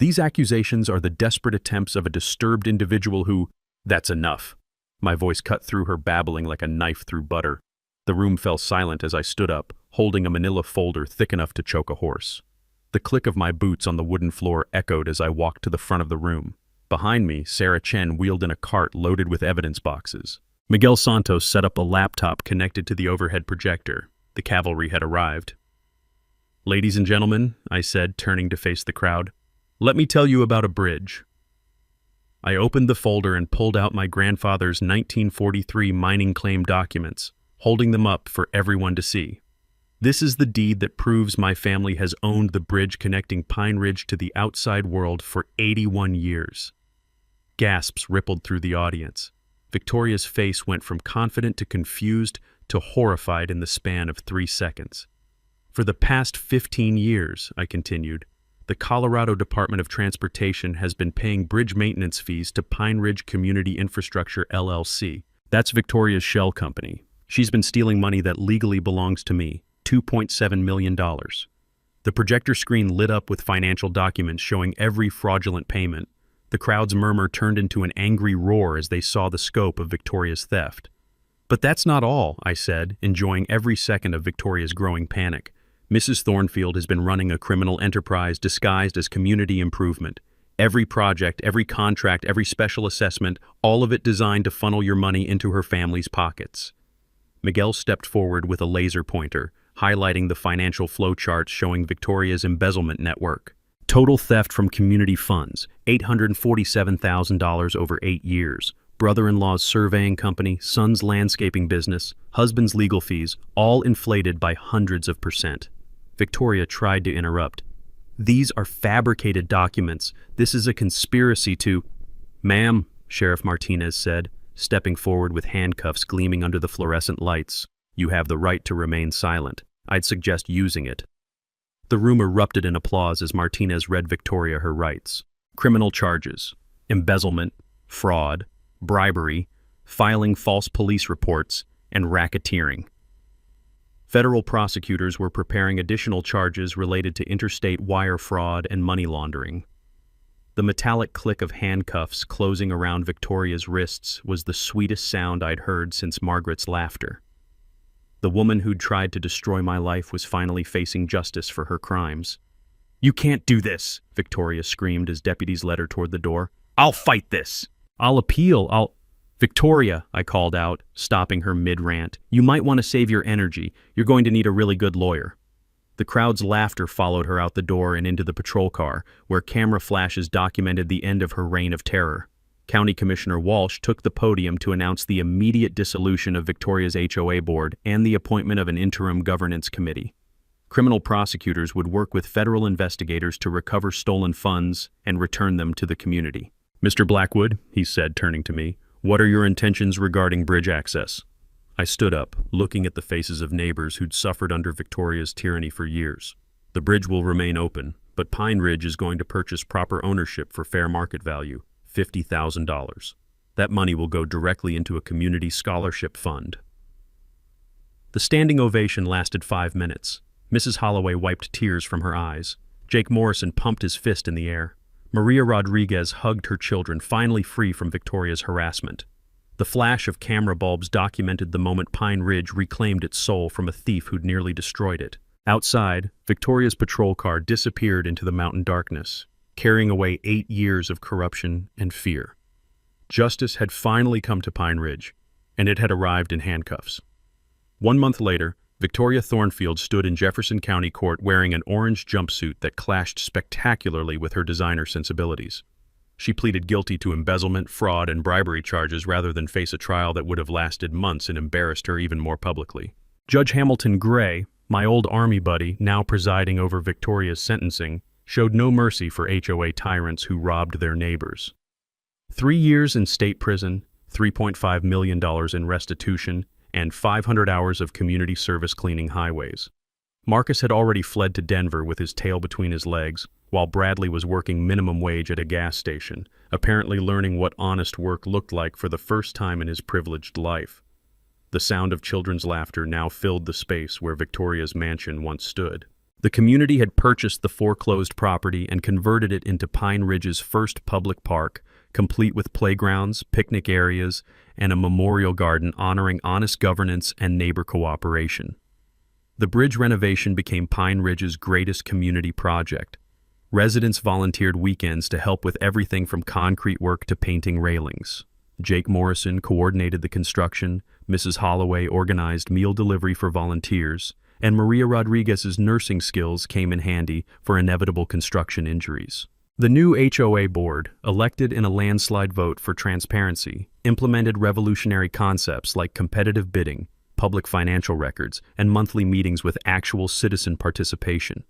These accusations are the desperate attempts of a disturbed individual who— That's enough. My voice cut through her babbling like a knife through butter. The room fell silent as I stood up, holding a manila folder thick enough to choke a horse. The click of my boots on the wooden floor echoed as I walked to the front of the room. Behind me, Sarah Chen wheeled in a cart loaded with evidence boxes. Miguel Santos set up a laptop connected to the overhead projector. The cavalry had arrived. Ladies and gentlemen, I said, turning to face the crowd, let me tell you about a bridge. I opened the folder and pulled out my grandfather's 1943 mining claim documents, holding them up for everyone to see. This is the deed that proves my family has owned the bridge connecting Pine Ridge to the outside world for 81 years. Gasps rippled through the audience. Victoria's face went from confident to confused to horrified in the span of 3 seconds. For the past 15 years, I continued, the Colorado Department of Transportation has been paying bridge maintenance fees to Pine Ridge Community Infrastructure LLC. That's Victoria's shell company. She's been stealing money that legally belongs to me, $2.7 million. The projector screen lit up with financial documents showing every fraudulent payment. The crowd's murmur turned into an angry roar as they saw the scope of Victoria's theft. But that's not all, I said, enjoying every second of Victoria's growing panic. Mrs. Thornfield has been running a criminal enterprise disguised as community improvement. Every project, every contract, every special assessment, all of it designed to funnel your money into her family's pockets. Miguel stepped forward with a laser pointer, highlighting the financial flowcharts showing Victoria's embezzlement network. Total theft from community funds, $847,000 over 8 years. Brother-in-law's surveying company, son's landscaping business, husband's legal fees, all inflated by hundreds of %. Victoria tried to interrupt. These are fabricated documents. This is a conspiracy to... Ma'am, Sheriff Martinez said, stepping forward with handcuffs gleaming under the fluorescent lights. You have the right to remain silent. I'd suggest using it. The room erupted in applause as Martinez read Victoria her rights. Criminal charges, embezzlement, fraud, bribery, filing false police reports, and racketeering. Federal prosecutors were preparing additional charges related to interstate wire fraud and money laundering. The metallic click of handcuffs closing around Victoria's wrists was the sweetest sound I'd heard since Margaret's laughter. The woman who'd tried to destroy my life was finally facing justice for her crimes. "You can't do this," Victoria screamed as deputies led her toward the door. "I'll fight this. I'll appeal. Victoria," I called out, stopping her mid-rant. "You might want to save your energy. You're going to need a really good lawyer." The crowd's laughter followed her out the door and into the patrol car, where camera flashes documented the end of her reign of terror. County Commissioner Walsh took the podium to announce the immediate dissolution of Victoria's HOA board and the appointment of an interim governance committee. Criminal prosecutors would work with federal investigators to recover stolen funds and return them to the community. "Mr. Blackwood," he said, turning to me, "what are your intentions regarding bridge access?" I stood up, looking at the faces of neighbors who'd suffered under Victoria's tyranny for years. "The bridge will remain open, but Pine Ridge is going to purchase proper ownership for fair market value, $50,000. That money will go directly into a community scholarship fund." The standing ovation lasted 5 minutes. Mrs. Holloway wiped tears from her eyes. Jake Morrison pumped his fist in the air. Maria Rodriguez hugged her children, finally free from Victoria's harassment. The flash of camera bulbs documented the moment Pine Ridge reclaimed its soul from a thief who'd nearly destroyed it. Outside, Victoria's patrol car disappeared into the mountain darkness, carrying away 8 years of corruption and fear. Justice had finally come to Pine Ridge, and it had arrived in handcuffs. 1 month later, Victoria Thornfield stood in Jefferson County Court wearing an orange jumpsuit that clashed spectacularly with her designer sensibilities. She pleaded guilty to embezzlement, fraud, and bribery charges rather than face a trial that would have lasted months and embarrassed her even more publicly. Judge Hamilton Gray, my old Army buddy, now presiding over Victoria's sentencing, showed no mercy for HOA tyrants who robbed their neighbors. 3 years in state prison, $3.5 million in restitution, and 500 hours of community service cleaning highways. Marcus had already fled to Denver with his tail between his legs, while Bradley was working minimum wage at a gas station, apparently learning what honest work looked like for the first time in his privileged life. The sound of children's laughter now filled the space where Victoria's mansion once stood. The community had purchased the foreclosed property and converted it into Pine Ridge's first public park, complete with playgrounds, picnic areas, and a memorial garden honoring honest governance and neighbor cooperation. The bridge renovation became Pine Ridge's greatest community project. Residents volunteered weekends to help with everything from concrete work to painting railings. Jake Morrison coordinated the construction, Mrs. Holloway organized meal delivery for volunteers, and Maria Rodriguez's nursing skills came in handy for inevitable construction injuries. The new HOA board, elected in a landslide vote for transparency, implemented revolutionary concepts like competitive bidding, public financial records, and monthly meetings with actual citizen participation.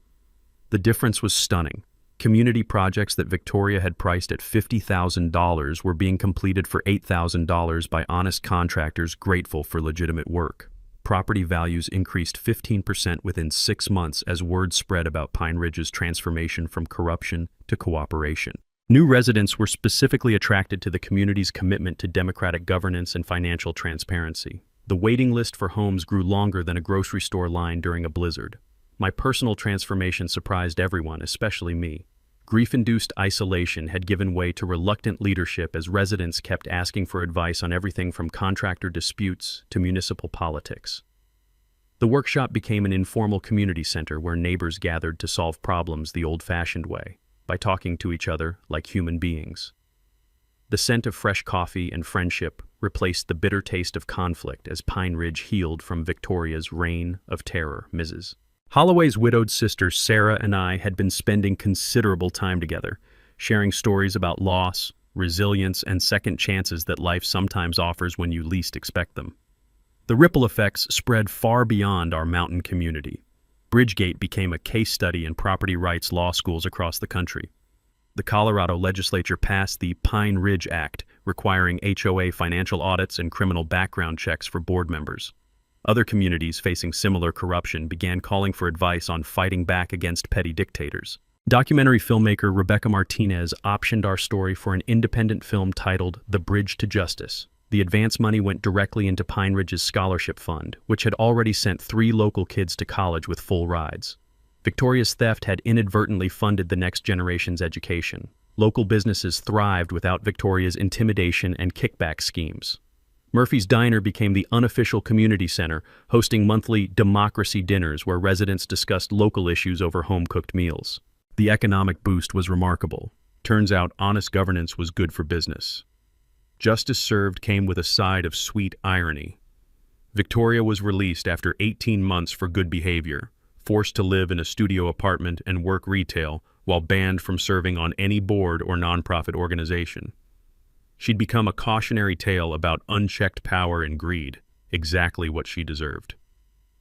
The difference was stunning. Community projects that Victoria had priced at $50,000 were being completed for $8,000 by honest contractors grateful for legitimate work. Property values increased 15% within 6 months as word spread about Pine Ridge's transformation from corruption to cooperation. New residents were specifically attracted to the community's commitment to democratic governance and financial transparency. The waiting list for homes grew longer than a grocery store line during a blizzard. My personal transformation surprised everyone, especially me. Grief-induced isolation had given way to reluctant leadership as residents kept asking for advice on everything from contractor disputes to municipal politics. The workshop became an informal community center where neighbors gathered to solve problems the old-fashioned way, by talking to each other like human beings. The scent of fresh coffee and friendship replaced the bitter taste of conflict as Pine Ridge healed from Victoria's reign of terror. Mrs. Holloway's widowed sister Sarah and I had been spending considerable time together, sharing stories about loss, resilience, and second chances that life sometimes offers when you least expect them. The ripple effects spread far beyond our mountain community. Bridgegate became a case study in property rights law schools across the country. The Colorado legislature passed the Pine Ridge Act, requiring HOA financial audits and criminal background checks for board members. Other communities facing similar corruption began calling for advice on fighting back against petty dictators. Documentary filmmaker Rebecca Martinez optioned our story for an independent film titled The Bridge to Justice. The advance money went directly into Pine Ridge's scholarship fund, which had already sent 3 local kids to college with full rides. Victoria's theft had inadvertently funded the next generation's education. Local businesses thrived without Victoria's intimidation and kickback schemes. Murphy's Diner became the unofficial community center, hosting monthly democracy dinners where residents discussed local issues over home-cooked meals. The economic boost was remarkable. Turns out honest governance was good for business. Justice served came with a side of sweet irony. Victoria was released after 18 months for good behavior, forced to live in a studio apartment and work retail while banned from serving on any board or nonprofit organization. She'd become a cautionary tale about unchecked power and greed, exactly what she deserved.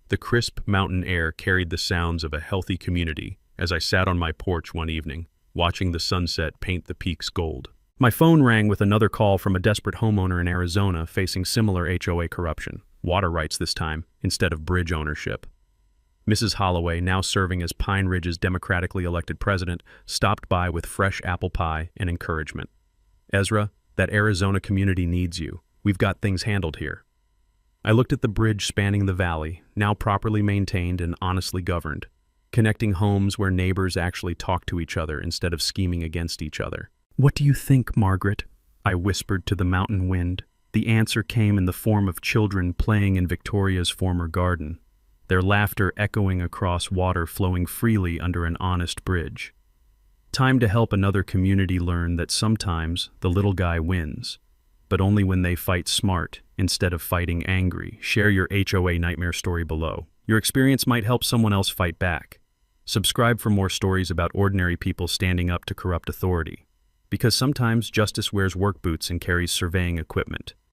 The crisp mountain air carried the sounds of a healthy community as I sat on my porch one evening, watching the sunset paint the peaks gold. My phone rang with another call from a desperate homeowner in Arizona facing similar HOA corruption, water rights this time, instead of bridge ownership. Mrs. Holloway, now serving as Pine Ridge's democratically elected president, stopped by with fresh apple pie and encouragement. "Ezra, that Arizona community needs you. We've got things handled here." I looked at the bridge spanning the valley, now properly maintained and honestly governed, connecting homes where neighbors actually talk to each other instead of scheming against each other. "What do you think, Margaret?" I whispered to the mountain wind. The answer came in the form of children playing in Victoria's former garden, their laughter echoing across water flowing freely under an honest bridge. Time to help another community learn that sometimes the little guy wins, but only when they fight smart instead of fighting angry. Share your HOA nightmare story below. Your experience might help someone else fight back. Subscribe for more stories about ordinary people standing up to corrupt authority. Because sometimes justice wears work boots and carries surveying equipment.